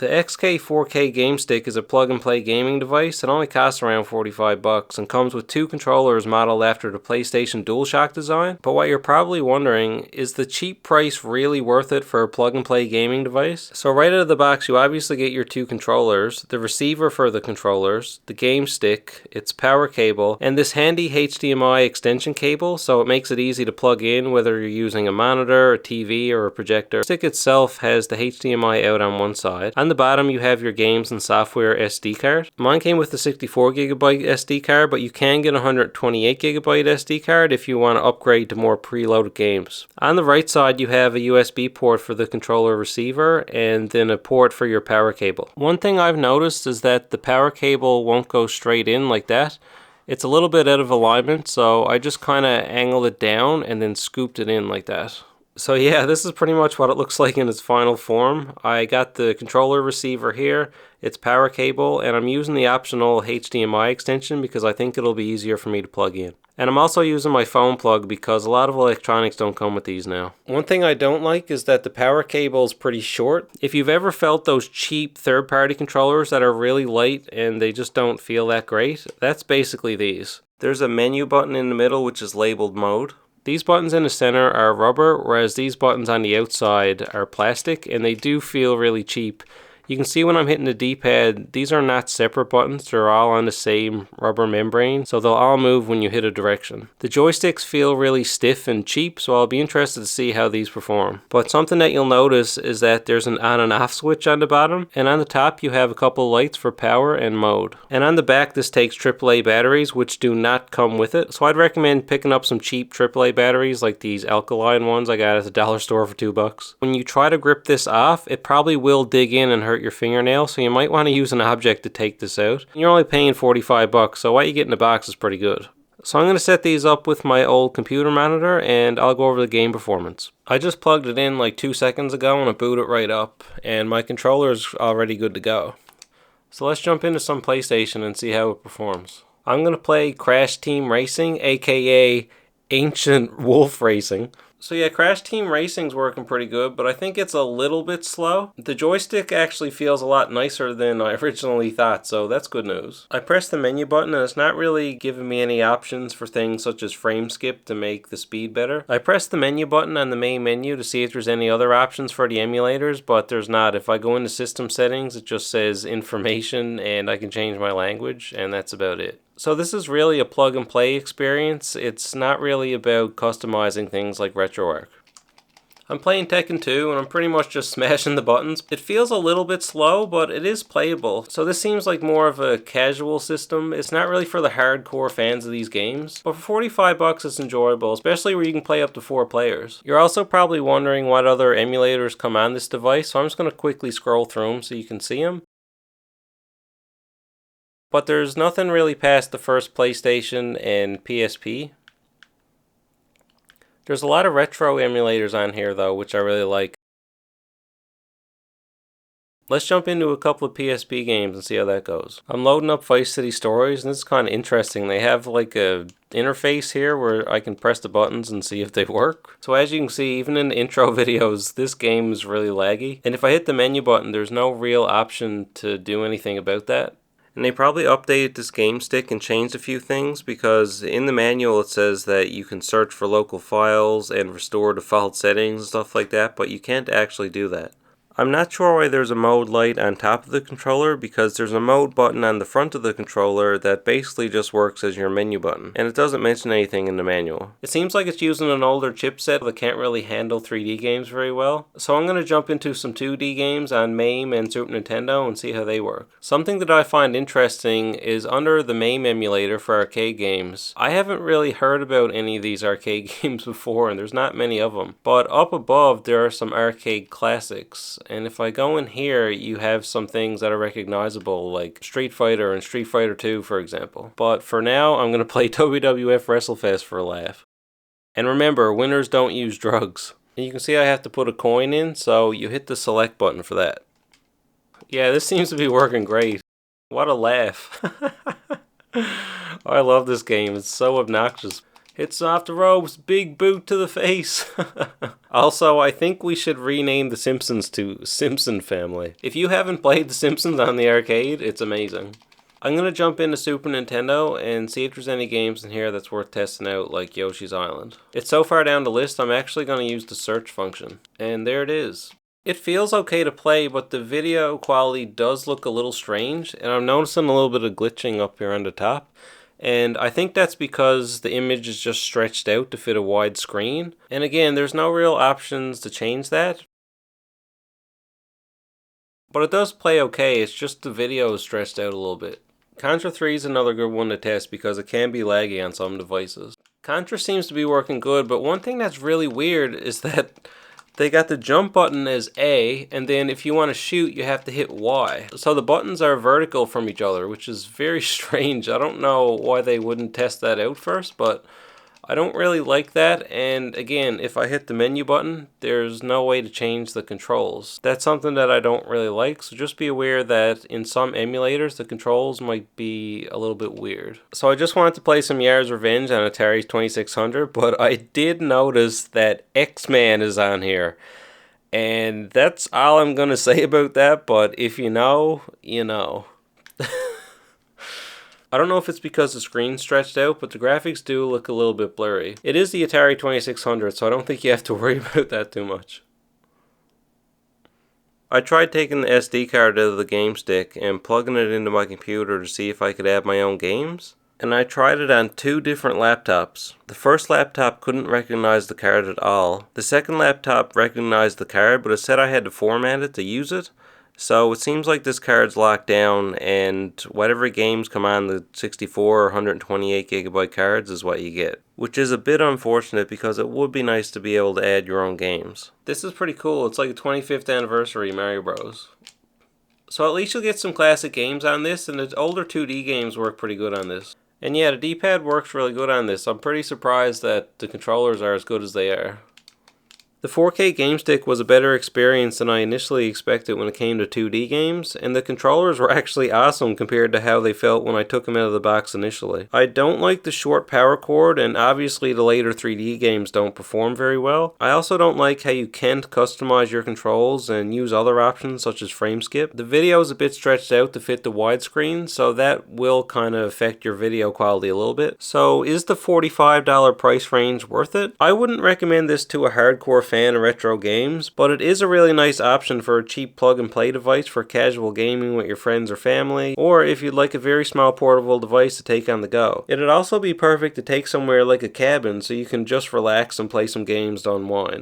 The XK 4K Game Stick is a plug-and-play gaming device. It only costs around $45 and comes with two controllers modeled after the PlayStation DualShock design. But what you're probably wondering, is the cheap price really worth it for a plug-and-play gaming device? So right out of the box, you obviously get your two controllers, the receiver for the controllers, the game stick, its power cable, and this handy HDMI extension cable, so it makes it easy to plug in whether you're using a monitor, a TV, or a projector. The stick itself has the HDMI out on one side. On the bottom you have your games and software SD card. Mine came with the 64GB SD card, but you can get a 128GB SD card if you want to upgrade to more preloaded games. On the right side you have a USB port for the controller receiver and then a port for your power cable. One thing I've noticed is that the power cable won't go straight in like that. It's a little bit out of alignment, so I just kind of angled it down and then scooped it in like that. So yeah, this is pretty much what it looks like in its final form. I got the controller receiver here, its power cable, and I'm using the optional HDMI extension because I think it'll be easier for me to plug in. And I'm also using my phone plug because a lot of electronics don't come with these now. One thing I don't like is that the power cable is pretty short. If you've ever felt those cheap third-party controllers that are really light and they just don't feel that great, that's basically these. There's a menu button in the middle which is labeled mode. These buttons in the center are rubber, whereas these buttons on the outside are plastic, and they do feel really cheap. You can see when I'm hitting the D-pad, these are not separate buttons, they're all on the same rubber membrane, so they'll all move when you hit a direction. The joysticks feel really stiff and cheap, so I'll be interested to see how these perform. But something that you'll notice is that there's an on and off switch on the bottom, and on the top you have a couple lights for power and mode. And on the back this takes AAA batteries, which do not come with it, so I'd recommend picking up some cheap AAA batteries like these alkaline ones I got at the dollar store for $2. When you try to grip this off, it probably will dig in and hurt your fingernail, so you might want to use an object to take this out. You're only paying $45, so what you get in the box is pretty good. So I'm going to set these up with my old computer monitor and I'll go over the game performance. I just plugged it in like 2 seconds ago and it booted right up, and my controller is already good to go. So let's jump into some PlayStation and see how it performs. I'm going to play Crash Team Racing, aka Ancient Wolf Racing. So yeah, Crash Team Racing's working pretty good, but I think it's a little bit slow. The joystick actually feels a lot nicer than I originally thought, so that's good news. I pressed the menu button and it's not really giving me any options for things such as frame skip to make the speed better. I pressed the menu button on the main menu to see if there's any other options for the emulators, but there's not. If I go into system settings, it just says information and I can change my language, and that's about it. So this is really a plug and play experience. It's not really about customizing things like RetroArch. I'm playing Tekken 2 and I'm pretty much just smashing the buttons. It feels a little bit slow, but it is playable. So this seems like more of a casual system. It's not really for the hardcore fans of these games, but for $45 it's enjoyable, especially where you can play up to 4 players. You're also probably wondering what other emulators come on this device, so I'm just going to quickly scroll through them so you can see them. But there's nothing really past the first PlayStation and PSP. There's a lot of retro emulators on here though, which I really like. Let's jump into a couple of PSP games and see how that goes. I'm loading up Vice City Stories, and this is kind of interesting. They have like a interface here where I can press the buttons and see if they work. So as you can see, even in the intro videos, this game is really laggy. And if I hit the menu button, there's no real option to do anything about that. And they probably updated this game stick and changed a few things, because in the manual it says that you can search for local files and restore default settings and stuff like that, but you can't actually do that. I'm not sure why there's a mode light on top of the controller, because there's a mode button on the front of the controller that basically just works as your menu button, and it doesn't mention anything in the manual. It seems like it's using an older chipset that can't really handle 3D games very well, so I'm going to jump into some 2D games on MAME and Super Nintendo and see how they work. Something that I find interesting is under the MAME emulator for arcade games. I haven't really heard about any of these arcade games before, and there's not many of them, but up above there are some arcade classics. And if I go in here, you have some things that are recognizable, like Street Fighter and Street Fighter 2, for example. But for now, I'm going to play WWF WrestleFest for a laugh. And remember, winners don't use drugs. And you can see I have to put a coin in, so you hit the select button for that. Yeah, this seems to be working great. What a laugh. I love this game. It's so obnoxious. Hits off the ropes, big boot to the face. Also, I think we should rename The Simpsons to Simpson Family. If you haven't played The Simpsons on the arcade, it's amazing. I'm going to jump into Super Nintendo and see if there's any games in here that's worth testing out, like Yoshi's Island. It's so far down the list, I'm actually going to use the search function. And there it is. It feels okay to play, but the video quality does look a little strange, and I'm noticing a little bit of glitching up here on the top. And I think that's because the image is just stretched out to fit a wide screen. And again, there's no real options to change that. But it does play okay, it's just the video is stretched out a little bit. Contra 3 is another good one to test because it can be laggy on some devices. Contra seems to be working good, but one thing that's really weird is that they got the jump button as A, and then if you want to shoot, you have to hit Y. So the buttons are vertical from each other, which is very strange. I don't know why they wouldn't test that out first, but I don't really like that. And again, if I hit the menu button, there's no way to change the controls. That's something that I don't really like, so just be aware that in some emulators, the controls might be a little bit weird. So I just wanted to play some Yars' Revenge on Atari 2600, but I did notice that X-Man is on here. And that's all I'm going to say about that, but if you know, you know. I don't know if it's because the screen's stretched out, but the graphics do look a little bit blurry. It is the Atari 2600, so I don't think you have to worry about that too much. I tried taking the SD card out of the game stick and plugging it into my computer to see if I could add my own games. And I tried it on 2 different laptops. The first laptop couldn't recognize the card at all. The second laptop recognized the card, but it said I had to format it to use it. So it seems like this card's locked down, and whatever games come on the 64 or 128 gigabyte cards is what you get. Which is a bit unfortunate because it would be nice to be able to add your own games. This is pretty cool. It's like a 25th anniversary Mario Bros. So at least you'll get some classic games on this, and the older 2D games work pretty good on this. And yeah, the D-pad works really good on this. I'm pretty surprised that the controllers are as good as they are. The 4K game stick was a better experience than I initially expected when it came to 2D games, and the controllers were actually awesome compared to how they felt when I took them out of the box initially. I don't like the short power cord, and obviously the later 3D games don't perform very well. I also don't like how you can't customize your controls and use other options such as frame skip. The video is a bit stretched out to fit the widescreen, so that will kind of affect your video quality a little bit. So is the $45 price range worth it? I wouldn't recommend this to a hardcore fan of retro games, but it is a really nice option for a cheap plug and play device for casual gaming with your friends or family, or if you'd like a very small portable device to take on the go. It'd also be perfect to take somewhere like a cabin so you can just relax and play some games to unwind.